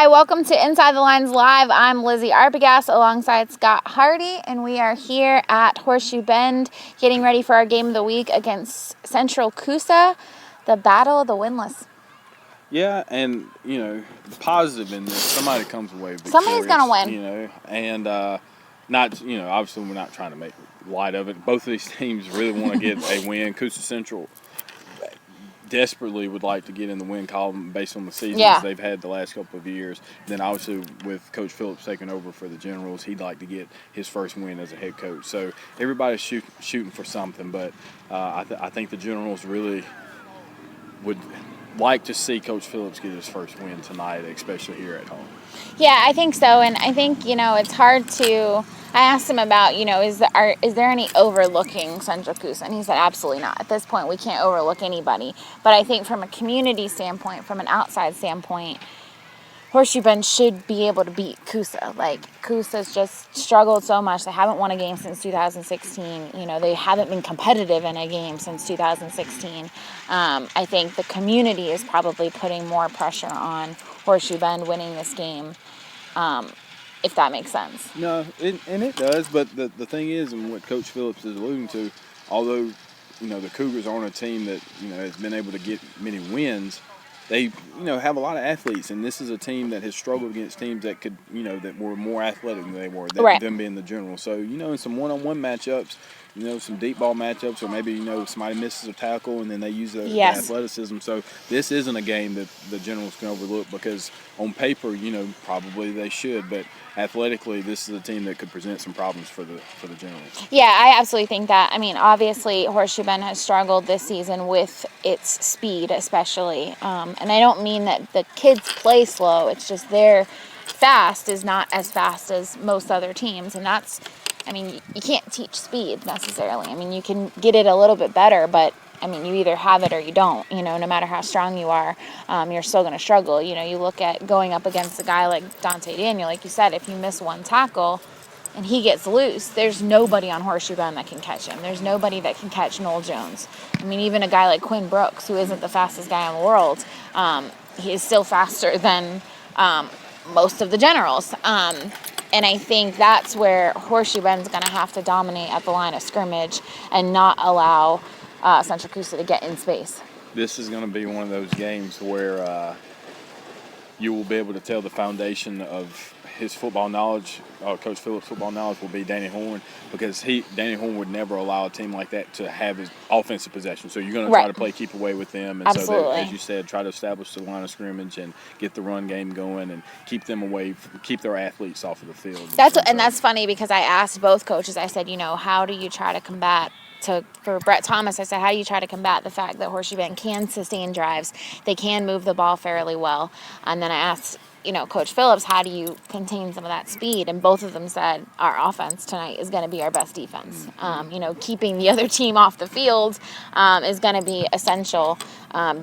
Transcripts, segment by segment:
Hi, welcome to Inside the Lines Live. I'm Lizzie Arbogast alongside Scott Hardy, and we are here at Horseshoe Bend getting ready for our game of the week against Central Coosa, the Battle of the Winless. Yeah, and, the positive in this, somebody comes away victorious. Somebody's going to win. And obviously we're not trying to make light of it. Both of these teams really want to get a win. Coosa Central desperately would like to get in the win column based on the seasons they've had the last couple of years. Then obviously with Coach Phillips taking over for the Generals, he'd like to get his first win as a head coach. So everybody's shooting for something, but I think the Generals really would like to see Coach Phillips get his first win tonight, especially here at home. Yeah, I think so, and I think, it's hard to. I asked him about, is there any overlooking Central Coosa? And he said absolutely not. At this point, we can't overlook anybody. But I think from a community standpoint, from an outside standpoint, Horseshoe Bend should be able to beat Coosa. Coosa's just struggled so much. They haven't won a game since 2016. They haven't been competitive in a game since 2016. I think the community is probably putting more pressure on Horseshoe Bend winning this game, if that makes sense. No, and it does. But the thing is, and what Coach Phillips is alluding to, although, the Cougars aren't a team that, has been able to get many wins, they, have a lot of athletes, and this is a team that has struggled against teams that could, that were more athletic than they were, them being the General. So, in some one-on-one matchups, some deep ball matchups, or maybe, somebody misses a tackle and then they use the athleticism. So this isn't a game that the Generals can overlook because on paper, probably they should, but athletically, this is a team that could present some problems for the Generals. Yeah, I absolutely think that. I mean, obviously, Horseshoe Bend has struggled this season with its speed, especially. And I don't mean that the kids play slow. It's just their fast is not as fast as most other teams. And that's, you can't teach speed necessarily. You can get it a little bit better, but you either have it or you don't. No matter how strong you are, you're still going to struggle. You look at going up against a guy like Dante Daniel, like you said, if you miss one tackle and he gets loose, there's nobody on Horseshoe Bend that can catch him. There's nobody that can catch Noel Jones. Even a guy like Quinn Brooks, who isn't the fastest guy in the world, he is still faster than most of the Generals. And I think that's where Horseshoe Bend's going to have to dominate at the line of scrimmage and not allow Central Coosa to get in space. This is going to be one of those games where you will be able to tell the foundation of his football knowledge, Coach Phillips' football knowledge, will be Danny Horn, because Danny Horn would never allow a team like that to have his offensive possession. So you're going to try to keep away with them. And Absolutely. So, as you said, try to establish the line of scrimmage and get the run game going and keep them away, keep their athletes off of the field. That's funny because I asked both coaches, I said, how do you try to combat for Brett Thomas, I said, how do you try to combat the fact that Horseshoe Bend can sustain drives? They can move the ball fairly well. And then I asked, Coach Phillips, how do you contain some of that speed? And both of them said, our offense tonight is going to be our best defense. Keeping the other team off the field is going to be essential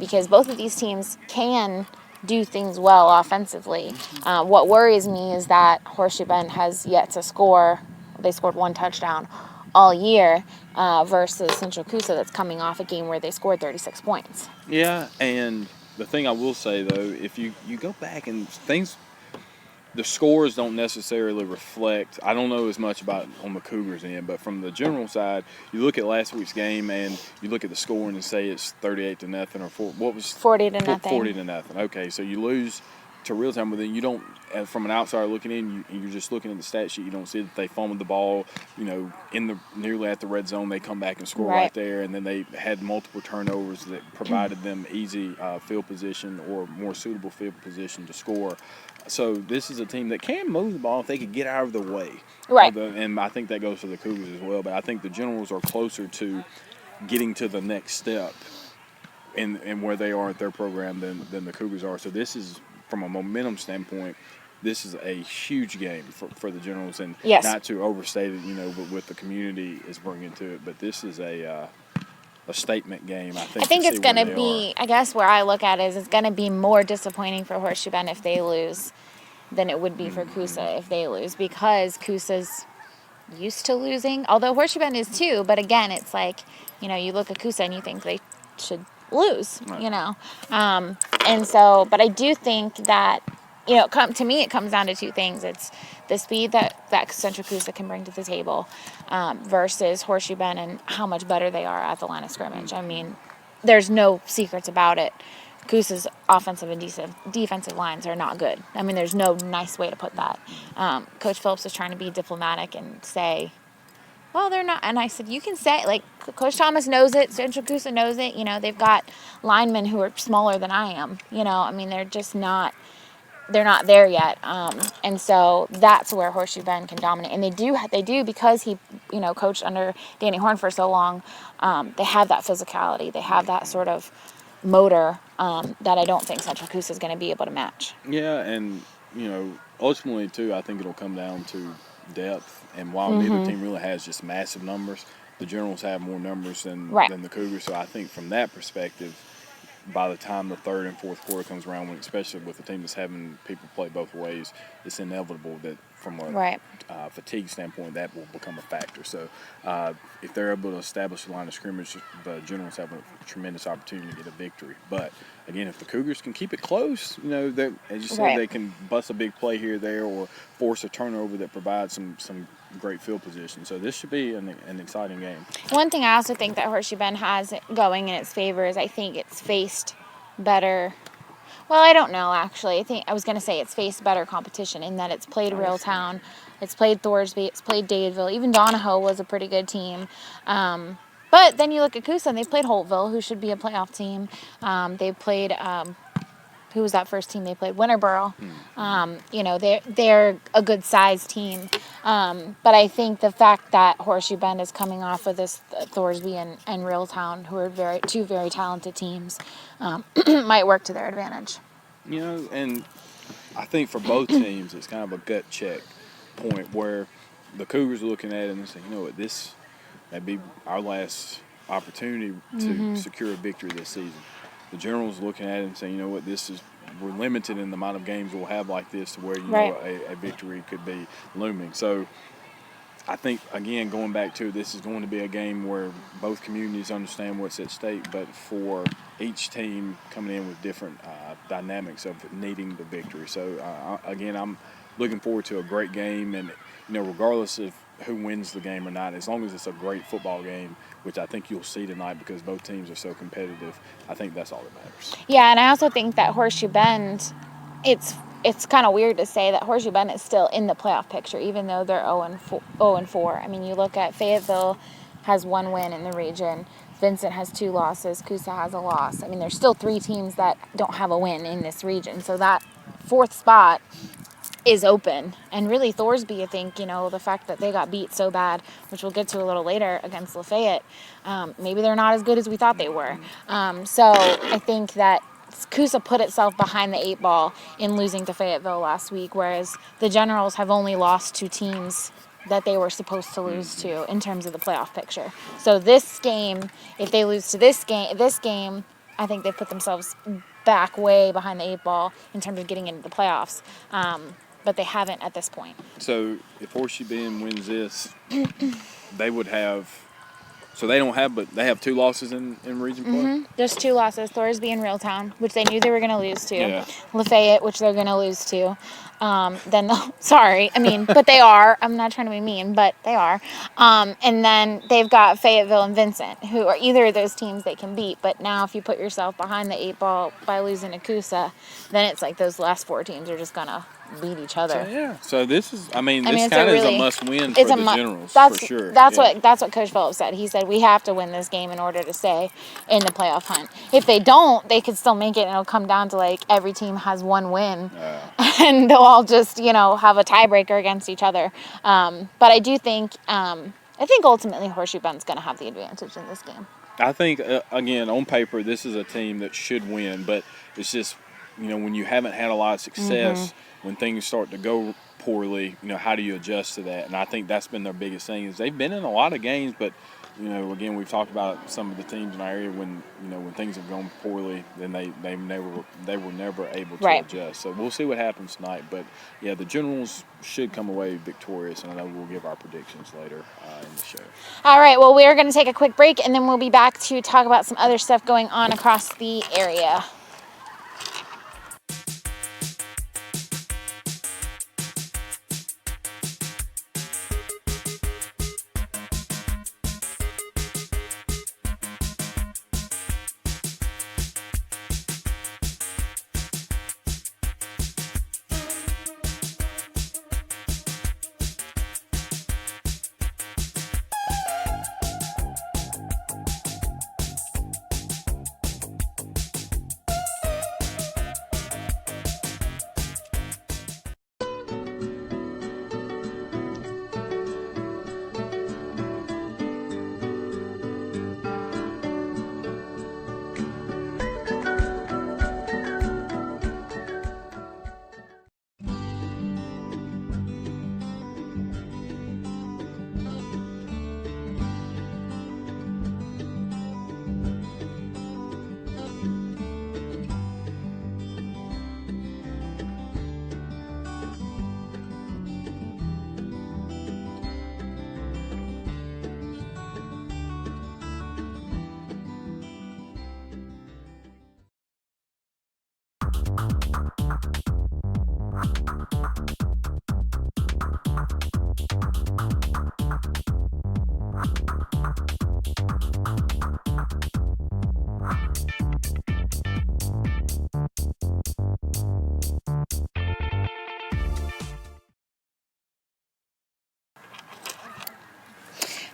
because both of these teams can do things well offensively. What worries me is that Horseshoe Bend has yet to score. They scored one touchdown all year versus Central Coosa that's coming off a game where they scored 36 points. Yeah, and the thing I will say, though, if you go back and the scores don't necessarily reflect. I don't know as much about on the Cougars end, but from the General side, you look at last week's game and you look at the scoring and say it's 38-0 or what was 40-0. 40-0. Okay, so you lose to real time, but then you don't. From an outsider looking in, you're just looking at the stat sheet. You don't see that they fumbled the ball, nearly at the red zone. They come back and score right there, and then they had multiple turnovers that provided them easy field position or more suitable field position to score. So this is a team that can move the ball if they could get out of the way. Right. And I think that goes for the Cougars as well. But I think the Generals are closer to getting to the next step in where they are at their program than the Cougars are. So this is, from a momentum standpoint, this is a huge game for the Generals, and not to overstate it, but what the community is bringing to it. But this is a statement game. I think it's going to be. I guess where I look at it is it's going to be more disappointing for Horseshoe Bend if they lose than it would be for Coosa if they lose, because Coosa's used to losing. Although Horseshoe Bend is too, but again, it's like you look at Coosa and you think they should lose. Right. And so, but I do think that to me, it comes down to two things. It's the speed that Central Coosa can bring to the table versus Horseshoe Bend and how much better they are at the line of scrimmage. I mean, there's no secrets about it. Coosa's offensive and defensive lines are not good. I mean, there's no nice way to put that. Coach Phillips is trying to be diplomatic and say, well, they're not. And I said, you can say, like, Coach Thomas knows it. Central Coosa knows it. They've got linemen who are smaller than I am. I mean, they're just not. They're not there yet, and so that's where Horseshoe Bend can dominate. And they do because he, coached under Danny Horn for so long. They have that physicality. They have that sort of motor that I don't think Central Coosa is going to be able to match. Yeah, and ultimately too, I think it'll come down to depth. And while neither team really has just massive numbers, the Generals have more numbers than the Cougars. So I think from that perspective, by the time the third and fourth quarter comes around, especially with a team that's having people play both ways, it's inevitable that from a fatigue standpoint, that will become a factor. So if they're able to establish a line of scrimmage, the Generals have a tremendous opportunity to get a victory. But again, if the Cougars can keep it close, as you said, they can bust a big play here or there or force a turnover that provides some great field position. So this should be an exciting game. One thing I also think that Horseshoe Bend has going in its favor is I think it's faced better. Well, I don't know, actually. I was going to say it's faced better competition in that it's played Reeltown, it's played Thorsby, it's played Dadeville. Even Donahoe was a pretty good team. But then you look at Coosa, and they played Holtville, who should be a playoff team. They played, who was that first team they played? Winterboro. They're a good-sized team. But I think the fact that Horseshoe Bend is coming off of this Thorsby and Reeltown, who are two very talented teams, might work to their advantage. And I think for both teams, it's kind of a gut check point where the Cougars are looking at it and saying, what, this may be our last opportunity to secure a victory this season. The Generals looking at it and saying, what, we're limited in the amount of games we'll have like this to where a victory could be looming. So I think, again, going back to this is going to be a game where both communities understand what's at stake, but for each team coming in with different dynamics of needing the victory. So, again, I'm looking forward to a great game, and, regardless of who wins the game or not, as long as it's a great football game, which I think you'll see tonight because both teams are so competitive, I think that's all that matters. Yeah, and I also think that Horseshoe Bend, it's kind of weird to say that Horseshoe Bend is still in the playoff picture, even though they're 0-4. I mean, you look at Fayetteville has one win in the region. Vincent has 2 losses. Coosa has a loss. I mean, there's still 3 teams that don't have a win in this region. So that 4th spot is open. And really, Thorsby, I think, the fact that they got beat so bad, which we'll get to a little later against Lafayette, maybe they're not as good as we thought they were. So I think that Coosa put itself behind the 8 ball in losing to Fayetteville last week, whereas the Generals have only lost 2 teams that they were supposed to lose to in terms of the playoff picture. So this game, if they lose to this game, I think they put themselves back way behind the 8 ball in terms of getting into the playoffs. But they haven't at this point. So if Horseshoe Bend wins this, they would have. So they don't have, but they have 2 losses in region play? Just 2 losses, Thorsby and Reeltown, which they knew they were going to lose to. Yeah. Lafayette, which they're going to lose to. But they are. I'm not trying to be mean, but they are. And then they've got Fayetteville and Vincent, who are either of those teams they can beat. But now if you put yourself behind the 8 ball by losing to Coosa, then it's like those last 4 teams are just going to beat each other. So this is, this kind of is a must-win for the Generals, for sure. That's what Coach Phillips said. He said, we have to win this game in order to stay in the playoff hunt. If they don't, they could still make it, and it'll come down to, like, every team has 1 win, and they'll all just, have a tiebreaker against each other. But I do think, ultimately Horseshoe Bend's going to have the advantage in this game. I think, again, on paper, this is a team that should win, but it's just, when you haven't had a lot of success, when things start to go poorly, how do you adjust to that? And I think that's been their biggest thing is they've been in a lot of games, but, again, we've talked about some of the teams in our area when things have gone poorly, then they were never able to adjust. So we'll see what happens tonight. But, yeah, the Generals should come away victorious, and I know we'll give our predictions later in the show. All right, well, we're going to take a quick break, and then we'll be back to talk about some other stuff going on across the area.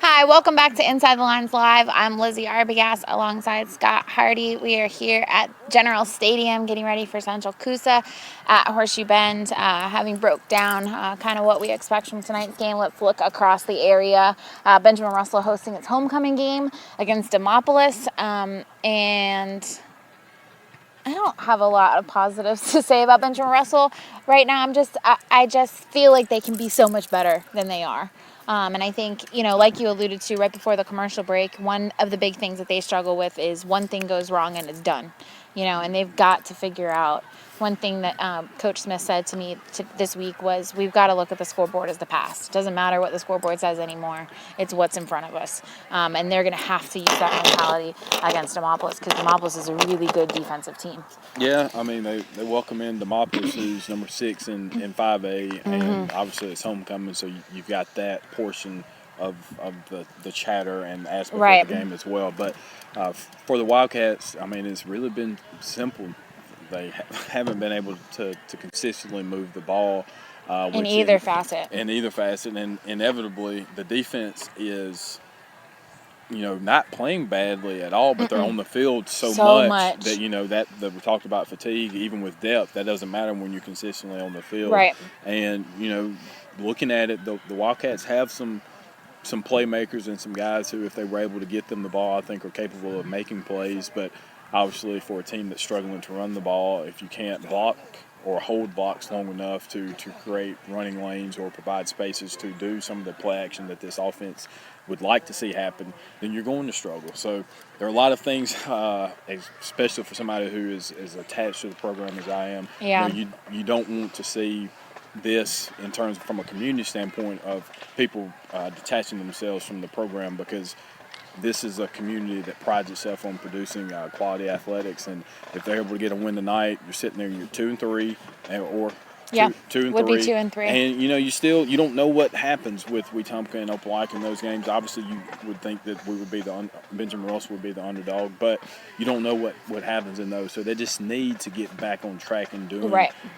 Hi, welcome back to Inside the Lines Live. I'm Lizzie Arbogast alongside Scott Hardy. We are here at General Stadium getting ready for Central Coosa at Horseshoe Bend. Having broke down kind of what we expect from tonight's game, let's look across the area. Benjamin Russell hosting its homecoming game against Demopolis. And I don't have a lot of positives to say about Benjamin Russell right now. I just feel like they can be so much better than they are. And I think, like you alluded to right before the commercial break, one of the big things that they struggle with is one thing goes wrong and it's done, and they've got to figure out. One thing that Coach Smith said to me this week was, we've got to look at the scoreboard as the past. It doesn't matter what the scoreboard says anymore. It's what's in front of us. And they're going to have to use that mentality against Demopolis, because Demopolis is a really good defensive team. Yeah, I mean, they welcome in Demopolis, who's number 6 in 5A, and obviously it's homecoming, so you've got that portion of the chatter and aspect of the game as well. But for the Wildcats, I mean, it's really been simple. They haven't been able to consistently move the ball. In either facet. And inevitably, the defense is, not playing badly at all, but they're on the field so much that, that we talked about fatigue, even with depth. That doesn't matter when you're consistently on the field. Right. And, looking at it, the Wildcats have some playmakers and some guys who, if they were able to get them the ball, I think are capable of making plays. But obviously, for a team that's struggling to run the ball, if you can't block or hold blocks long enough to create running lanes or provide spaces to do some of the play action that this offense would like to see happen, then you're going to struggle. So there are a lot of things, especially for somebody who is attached to the program as I am. Yeah. You don't want to see this in terms of, from a community standpoint, of people detaching themselves from the program, because this is a community that prides itself on producing quality athletics, and if they're able to get a win tonight, you're sitting there and you're 2-3, or two and would three. Be 2 and 3. And you don't know what happens with Wetumpka and Opelika in those games. Obviously, you would think that we would be Benjamin Russell would be the underdog, but you don't know what happens in those. So they just need to get back on track and doing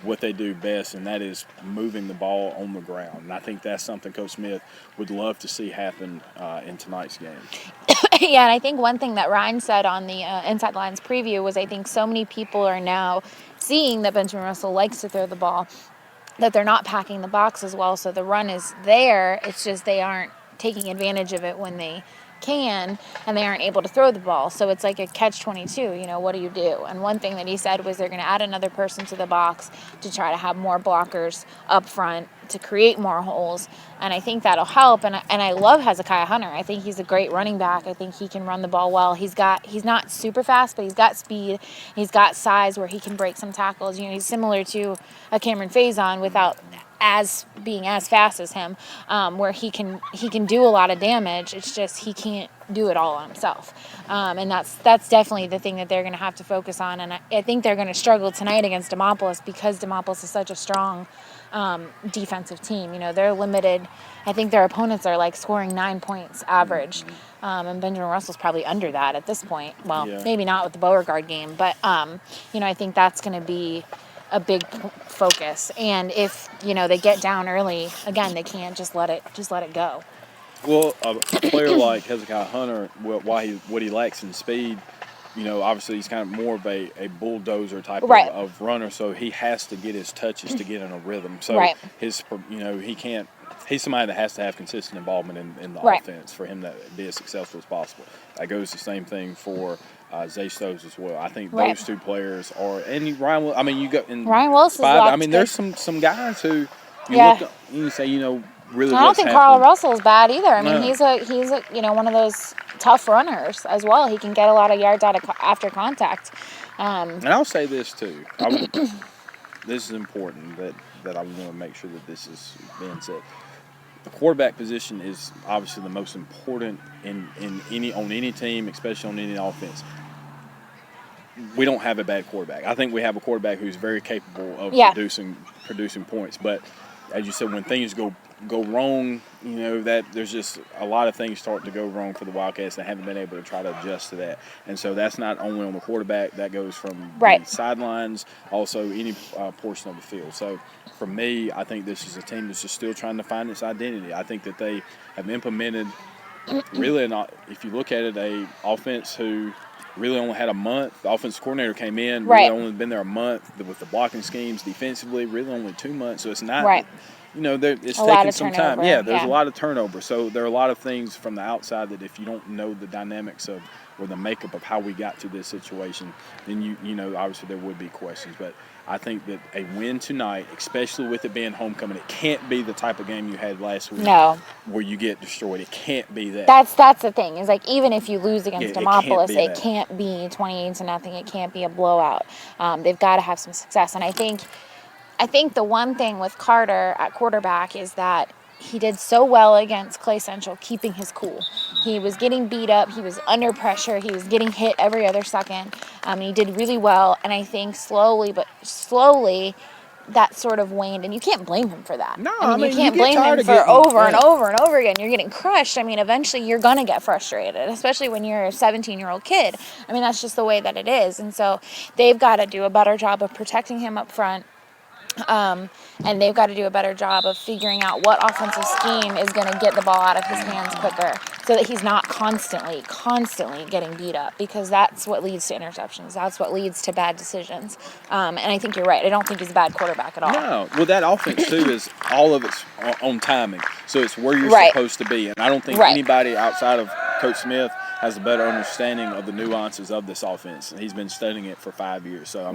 what they do best, and that is moving the ball on the ground. And I think that's something Coach Smith would love to see happen in tonight's game. Yeah, and I think one thing that Ryan said on the Inside Lines preview was, I think so many people are now seeing that Benjamin Russell likes to throw the ball, that they're not packing the box as well. So the run is there. It's just they aren't taking advantage of it when they can, and they aren't able to throw the ball. So it's like a catch-22. What do you do? And one thing that he said was they're going to add another person to the box to try to have more blockers up front to create more holes. And I think that'll help. And I love Hezekiah Hunter. I think he's a great running back. I think he can run the ball well. He's not super fast, but he's got speed. He's got size where he can break some tackles. He's similar to a Cameron Faison without being as fast as him, where he can do a lot of damage. It's just he can't do it all on himself, and that's definitely the thing that they're going to have to focus on. And I think they're going to struggle tonight against Demopolis, because Demopolis is such a strong defensive team. They're limited. I think their opponents are like scoring 9 points average, and Benjamin Russell's probably under that at this point. Well, maybe not with the Beauregard game, but I think that's going to be a big focus. And if they get down early, again, they can't just let it go. Well, a player like Hezekiah Hunter, what he lacks in speed, obviously he's kind of more of a bulldozer type of runner, so he has to get his touches to get in a rhythm. So he can't. He's somebody that has to have consistent involvement in the offense for him to be as successful as possible. That goes the same thing for Zay Stokes as well. I think those two players are, and Ryan. I mean, you got in Ryan Willis. I mean, there's some guys who look up and you say, really. I don't think Carl Russell's bad either. I mean, he's a one of those tough runners as well. He can get a lot of yards after contact. And I'll say this too. This is important that I want to make sure that this is being said. The quarterback position is obviously the most important on any team, especially on any offense. We don't have a bad quarterback. I think we have a quarterback who's very capable of producing points. But as you said, when things go wrong, that there's just a lot of things start to go wrong for the Wildcats that haven't been able to try to adjust to that. And so that's not only on the quarterback, that goes from the sidelines, also any portion of the field. So for me, I think this is a team that's just still trying to find its identity. I think that they have implemented really, if you look at it, a offense who really only had a month. The offensive coordinator came in, really only been there a month with the blocking schemes defensively, really only 2 months. So it's not, it's taking some time. Yeah, there's a lot of turnover. So there are a lot of things from the outside that if you don't know the dynamics of or the makeup of how we got to this situation, then obviously there would be questions. But I think that a win tonight, especially with it being homecoming, it can't be the type of game you had last week. No. Where you get destroyed. It can't be that. That's the thing. Is like even if you lose against Demopolis, it can't be 28-0. It can't be a blowout. They've got to have some success. And I think the one thing with Carter at quarterback is that he did so well against Clay Central, keeping his cool. He was getting beat up. He was under pressure. He was getting hit every other second. He did really well. And I think slowly, that sort of waned. And you can't blame him for that. No, you can't blame him for over and over and over again. You're getting crushed. Eventually you're going to get frustrated, especially when you're a 17-year-old kid. That's just the way that it is. And so they've got to do a better job of protecting him up front. And they've got to do a better job of figuring out what offensive scheme is going to get the ball out of his hands quicker so that he's not constantly getting beat up, because that's what leads to interceptions. That's what leads to bad decisions. And I think you're right. I don't think he's a bad quarterback at all. No. Well, that offense, too, is all of it's on timing. So it's where you're supposed to be. And I don't think anybody outside of Coach Smith has a better understanding of the nuances of this offense. He's been studying it for 5 years. So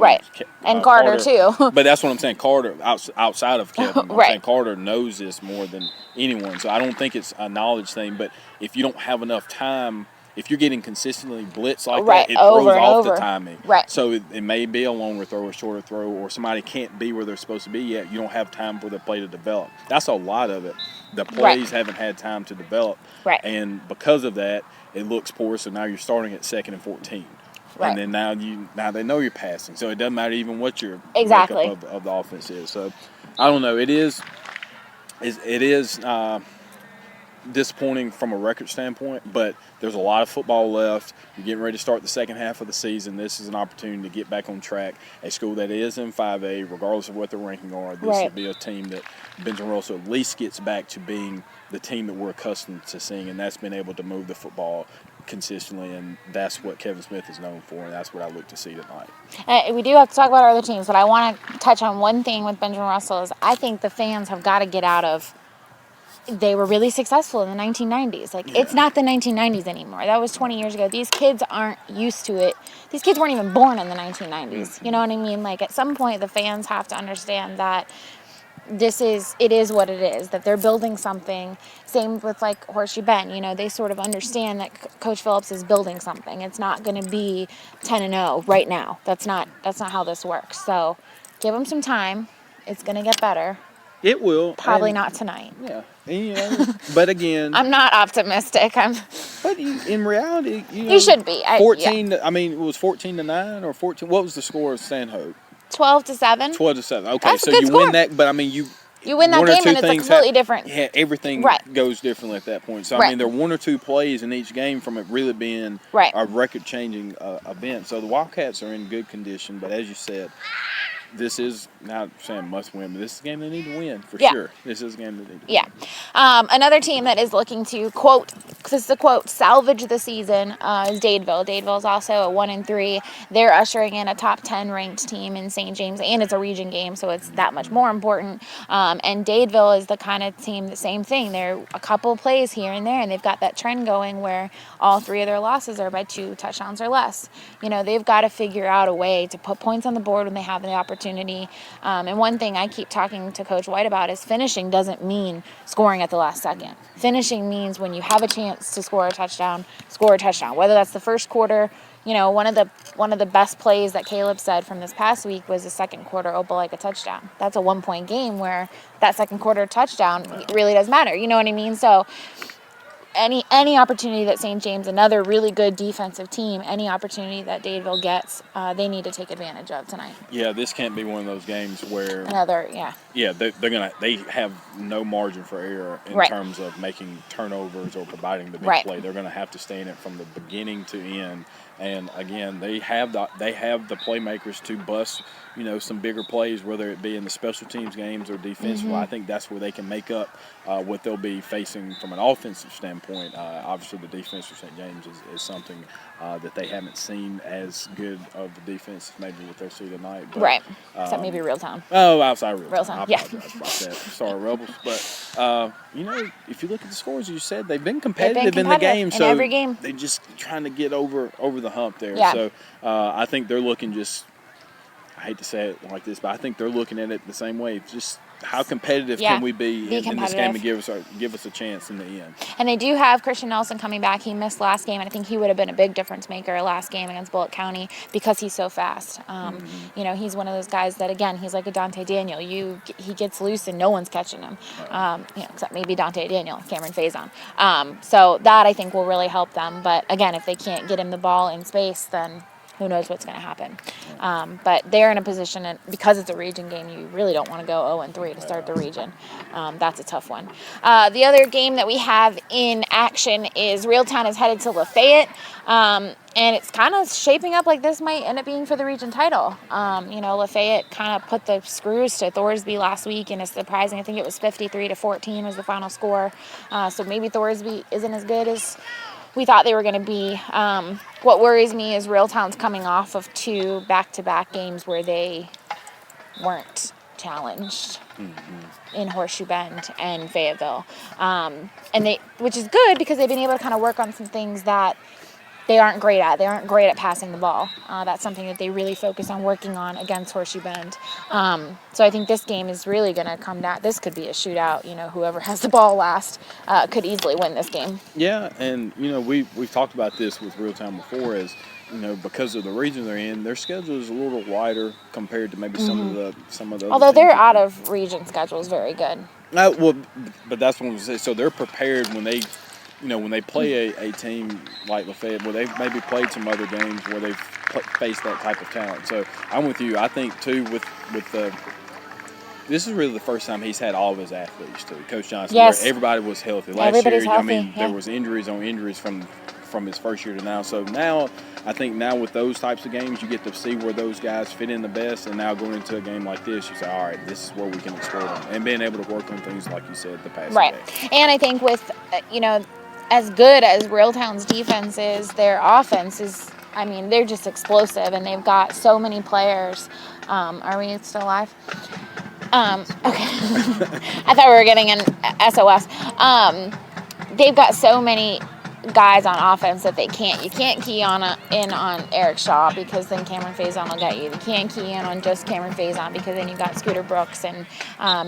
and Carter too. But that's what I'm saying. Carter, outside of Kevin, I'm saying Carter knows this more than anyone. So I don't think it's a knowledge thing. But if you don't have enough time, if you're getting consistently blitzed like that, it throws off the timing. So it may be a longer throw or shorter throw, or somebody can't be where they're supposed to be yet. You don't have time for the play to develop. That's a lot of it. The plays haven't had time to develop. And because of that, it looks poor, so now you're starting at 2nd and 14. And then now they know you're passing. So it doesn't matter even what your makeup of the offense is. So I don't know. It is disappointing from a record standpoint, but there's a lot of football left. You're getting ready to start the second half of the season. This is an opportunity to get back on track. A school that is in 5A, regardless of what their ranking are, this would be a team that Benjamin Russell at least gets back to being the team that we're accustomed to seeing, and that's been able to move the football consistently, and that's what Kevin Smith is known for, and that's what I look to see tonight. We do have to talk about our other teams, but I want to touch on one thing with Benjamin Russell is I think the fans have got to get out of they were really successful in the 1990s. It's not the 1990s anymore. That was 20 years ago. These kids aren't used to it. These kids weren't even born in the 1990s. You know what I mean? At some point, the fans have to understand that it is what it is, that they're building something. Same with Horseshoe Bend. They sort of understand that Coach Phillips is building something. It's not going to be 10-0 right now. That's not how this works. So give them some time. It's going to get better. It will. Probably not tonight. Yeah. But again, I'm not optimistic. But in reality, you should be. 14. It was 14-9 or 14. What was the score of Stanhope? 12-7. 12-7. Okay, That's so a good you score. win that, but you win that game and it's completely different. Yeah, everything goes differently at that point. So there are 1 or 2 plays in each game from it really being a record-changing event. So the Wildcats are in good condition, but as you said, this is not saying must win, but this is a game they need to win for sure. This is a game they need to win. Another team that is looking to this is a quote, salvage the season is Dadeville. Dadeville is also at 1-3. They're ushering in a top 10 ranked team in St. James, and it's a region game, so it's that much more important. And Dadeville is the kind of team, the same thing. They're a couple of plays here and there, and they've got that trend going where all 3 of their losses are by 2 touchdowns or less. They've got to figure out a way to put points on the board when they have the opportunity. And one thing I keep talking to Coach White about is finishing doesn't mean scoring at the last second. Finishing means when you have a chance to score a touchdown, whether that's the first quarter. One of the best plays that Caleb said from this past week was the second quarter Opelika touchdown. That's a 1-point game where that second quarter touchdown really does matter. You know what I mean? So any opportunity that St. James, another really good defensive team, any opportunity that Dadeville gets, they need to take advantage of tonight. Yeah, this can't be one of those games where they have no margin for error in terms of making turnovers or providing the big play. They're going to have to stay in it from the beginning to end. And again, they have the playmakers to bust, some bigger plays, whether it be in the special teams games or defensively. I think that's where they can make up what they'll be facing from an offensive standpoint. Obviously, the defense for St. James is something that they haven't seen as good of the defense maybe what they'll see tonight. But, except maybe Reeltown. Oh, outside Reeltown. I apologize about that. Sorry, Rebels. But, if you look at the scores, you said they've been competitive in the game. In every game. They're just trying to get over the hump there. Yeah. So I think they're looking I hate to say it like this, but I think they're looking at it the same way. Just how competitive can we be in this game and give us a chance in the end. And they do have Christian Nelson coming back. He missed last game, and I think he would have been a big difference maker last game against Bullitt County because he's so fast. He's one of those guys that, again, he's like a Dante Daniel. He gets loose and no one's catching him, except maybe Dante Daniel, Cameron Faison. So that I think will really help them. But again, if they can't get him the ball in space, then who knows what's going to happen. But they're in a position, and because it's a region game, you really don't want to go 0-3 to start the region. That's a tough one. The other game that we have in action is Reeltown is headed to Lafayette. And it's kind of shaping up like this might end up being for the region title. Lafayette kind of put the screws to Thorsby last week, and it's surprising. I think it was 53-14 was the final score. So maybe Thorsby isn't as good as we thought they were going to be. What worries me is Reeltown's coming off of 2 back-to-back games where they weren't challenged in Horseshoe Bend and Fayetteville. Which is good because they've been able to kind of work on some things that they aren't great at. They aren't great at passing the ball. That's something that they really focus on working on against Horseshoe Bend. So I think this game is really going to come down. This could be a shootout. Whoever has the ball last could easily win this game. Yeah, and we've talked about this with Reeltown before, as because of the region they're in, their schedule is a little wider compared to maybe some of the. Although their out of region schedule is very good. But that's what I'm saying. So they're prepared when they. When they play a team like Lafayette, where they've maybe played some other games where they've faced that type of talent. So I'm with you. I think, too, with this is really the first time he's had all of his athletes, too. Coach Johnson, where everybody was healthy. Last year, healthy. There was injuries on injuries from his first year to now. So now, I think with those types of games, you get to see where those guys fit in the best. And now going into a game like this, you say, all right, this is where we can exploit them. And being able to work on things, like you said, the passing game. And I think with, as good as Reeltown's defense is, their offense is, they're just explosive, and they've got so many players. Are we still live? Okay. I thought we were getting an SOS. They've got so many guys on offense that you can't key in on Eric Shaw, because then Cameron Faison will get you. You can't key in on just Cameron Faison, because then you got Scooter Brooks, and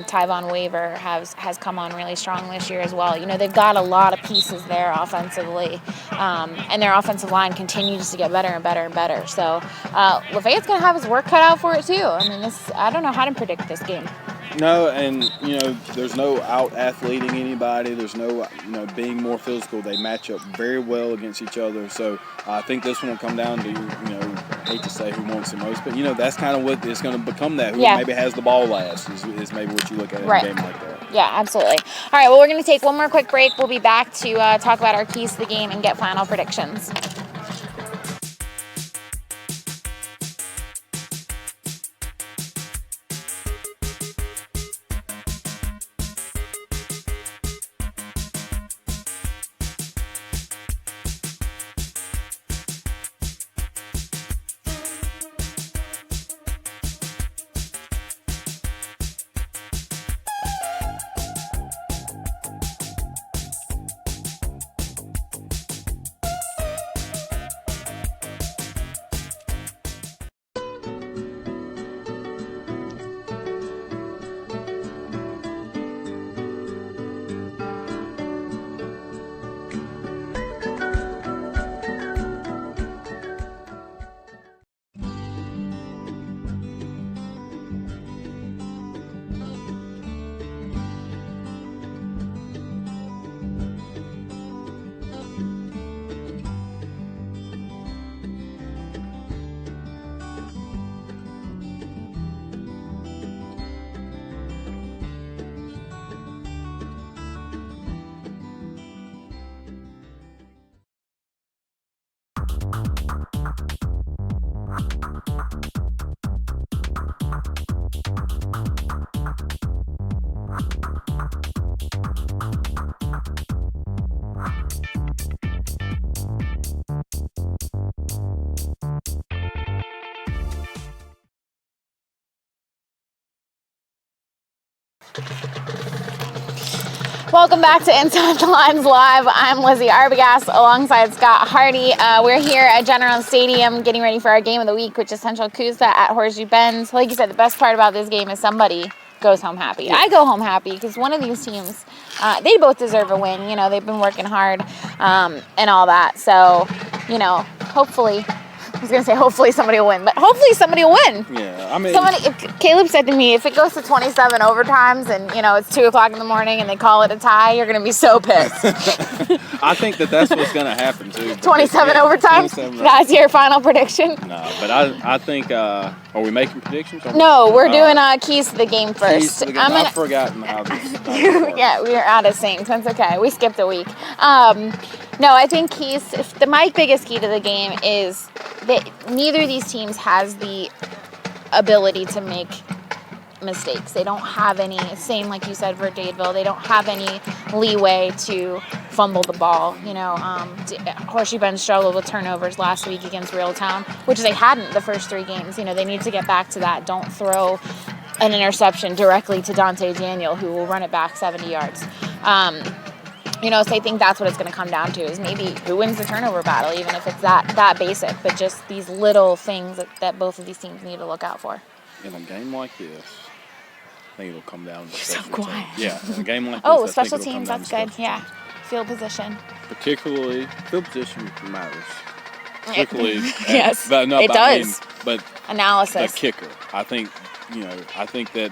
Tyvon Waver has come on really strong this year as well. They've got a lot of pieces there offensively, and their offensive line continues to get better and better and better. So Lafayette's going to have his work cut out for it too. I don't know how to predict this game. No, and there's no out-athleting anybody. There's no being more physical. They match up very well against each other. So I think this one will come down to I hate to say who wants the most, but that's kind of what it's going to become. That who maybe has the ball last is maybe what you look at in a game like that. Yeah, absolutely. All right, well, we're going to take one more quick break. We'll be back to talk about our keys to the game and get final predictions. Welcome back to Inside the Lines Live. I'm Lizzie Arbogast alongside Scott Hardy. We're here at General Stadium getting ready for our game of the week, which is Central Coosa at Horseshoe Bend. Like you said, the best part about this game is somebody goes home happy. Yeah. I go home happy because one of these teams, they both deserve a win. You know, they've been working hard and all that. So, you know, hopefully, I was going to say hopefully somebody will win, but hopefully somebody will win. Yeah, I mean... Caleb said to me, if it goes to 27 overtimes and, you know, it's 2 o'clock in the morning and they call it a tie, you're going to be so pissed. I think that's what's going to happen, too. 27 overtimes? 27 That's your final prediction? No, but I think... are we making predictions? No, we're doing keys to the game first. Keys to the game. I've forgotten how this works. Yeah, we are out of sync. That's okay. We skipped a week. No, I think my biggest key to the game is that neither of these teams has the ability to make mistakes. They don't have any, same like you said for Dadeville, they don't have any leeway to fumble the ball. You know, Horseshoe Bend struggled with turnovers last week against Reeltown, which they hadn't the first 3 games. You know, they need to get back to that. Don't throw an interception directly to Dante Daniel, who will run it back 70 yards. You know, so I think that's what it's going to come down to is maybe who wins the turnover battle, even if it's that basic, but just these little things that both of these teams need to look out for. In a game like this, I think it'll come down to special teams. Yeah, in a game like this, special teams, that's good. Yeah, field position. Particularly, field position matters. Particularly, yes, it does. But analysis. The kicker, I think that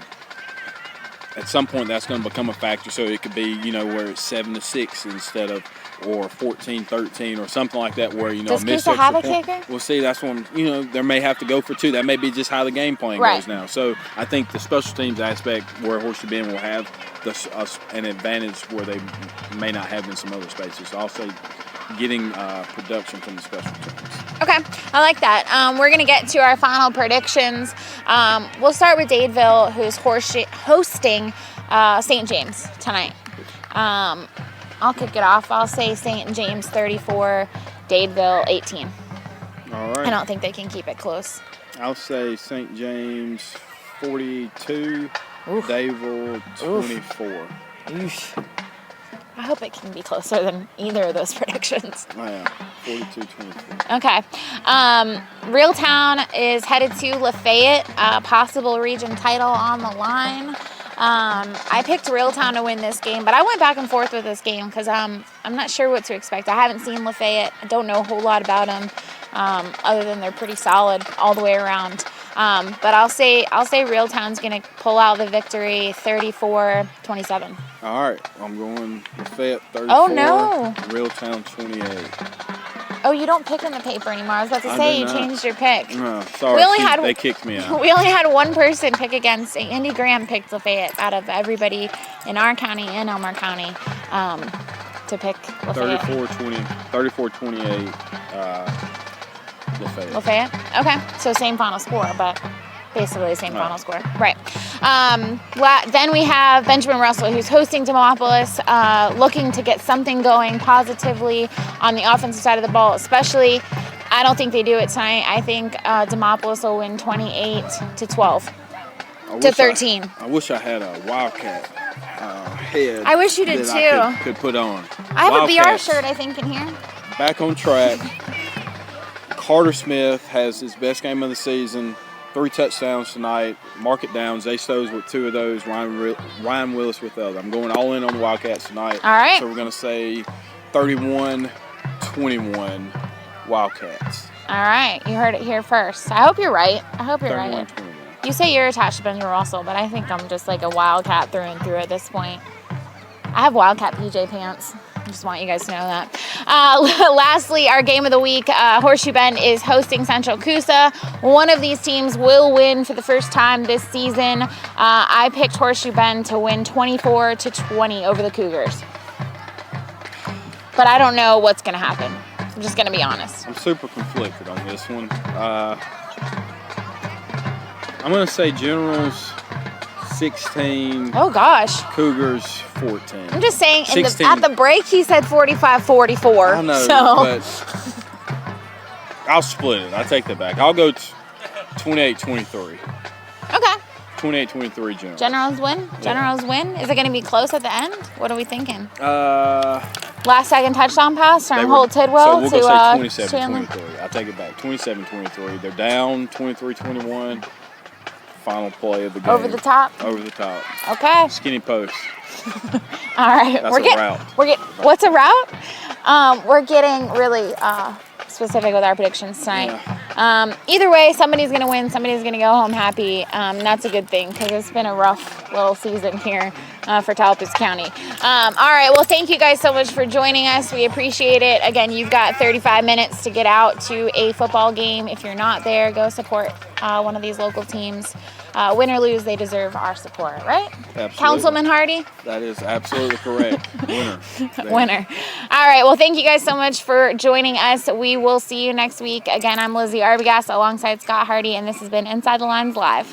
at some point that's going to become a factor. So it could be, you know, where it's 7-6 instead of, or 14-13 or something like that, where, you know, does Coosa have a kicker? Well, see, that's one. You know, there may have to go for 2. That may be just how the game plan goes now. So I think the special teams aspect where Horseshoe Bend will have an advantage where they may not have in some other spaces. So I'll say getting production from the special teams. Okay, I like that. We're going to get to our final predictions. We'll start with Dadeville, who's hosting St. James tonight. I'll kick it off. I'll say St. James 34, Dadeville 18. All right. I don't think they can keep it close. I'll say St. James 42, Dadeville 24. Oof. I hope it can be closer than either of those predictions. Oh, yeah, 42-24. Okay. Reeltown is headed to Lafayette, possible region title on the line. I picked Reeltown to win this game, but I went back and forth with this game because I'm not sure what to expect. I haven't seen Lafayette. I don't know a whole lot about them, other than they're pretty solid all the way around. But I'll say Reeltown's going to pull out the victory 34-27. All right, I'm going Lafayette 34. Oh, no. Reeltown 28. Oh, you don't pick in the paper anymore. I was about to say you changed your pick. No, sorry. They kicked me out. We only had one person pick against. Andy Graham picked Lafayette out of everybody in our county and Elmore County to pick Lafayette. 34-28. Lafayette? Okay. So same final score, but basically the same final score. Right. Then we have Benjamin Russell, who's hosting Demopolis, looking to get something going positively on the offensive side of the ball, especially. I don't think they do it tonight. I think Demopolis will win 28-12 to 13. I wish I had a Wildcat head. I wish you did too. I could put on. I have a BR shirt, I think, in here. Back on track. Carter Smith has his best game of the season. 3 touchdowns tonight. Mark it down. Zay Stowe's with 2 of those. Ryan Willis with the other. I'm going all in on the Wildcats tonight. All right. So we're going to say 31-21 Wildcats. All right. You heard it here first. I hope you're right. I hope you're right. You say you're attached to Benjamin Russell, but I think I'm just like a Wildcat through and through at this point. I have Wildcat PJ pants. I just want you guys to know that. Lastly, our game of the week, Horseshoe Bend is hosting Central Coosa. One of these teams will win for the first time this season. I picked Horseshoe Bend to win 24-20 over the Cougars. But I don't know what's going to happen. I'm just going to be honest. I'm super conflicted on this one. I'm going to say Generals 16. Oh, gosh. Cougars 14. I'm just saying, at the break, he said 45-44. I know, but I'll split it. I take that back. I'll go 28-23. Okay. 28-23 Generals. Generals win? Generals win? Is it going to be close at the end? What are we thinking? Uh, Last second touchdown pass from Holt Tidwell so we'll to go say 27-23. Chandler. I'll take it back. 27-23. They're down 23-21. Final play of the game. Over the top? Over the top. Okay. Skinny post. All right. That's a route. What's a route? We're getting really specific with our predictions tonight. Yeah. Either way, somebody's going to win. Somebody's going to go home happy. That's a good thing because it's been a rough little season here for Tallapoosa County. All right. Well, thank you guys so much for joining us. We appreciate it. Again, you've got 35 minutes to get out to a football game. If you're not there, go support one of these local teams. Win or lose, they deserve our support, right? Absolutely. Councilman Hardy? That is absolutely correct. Winner. Winner. All right. Well, thank you guys so much for joining us. We will see you next week. Again, I'm Lizzie Arbogast alongside Scott Hardy, and this has been Inside the Lines Live.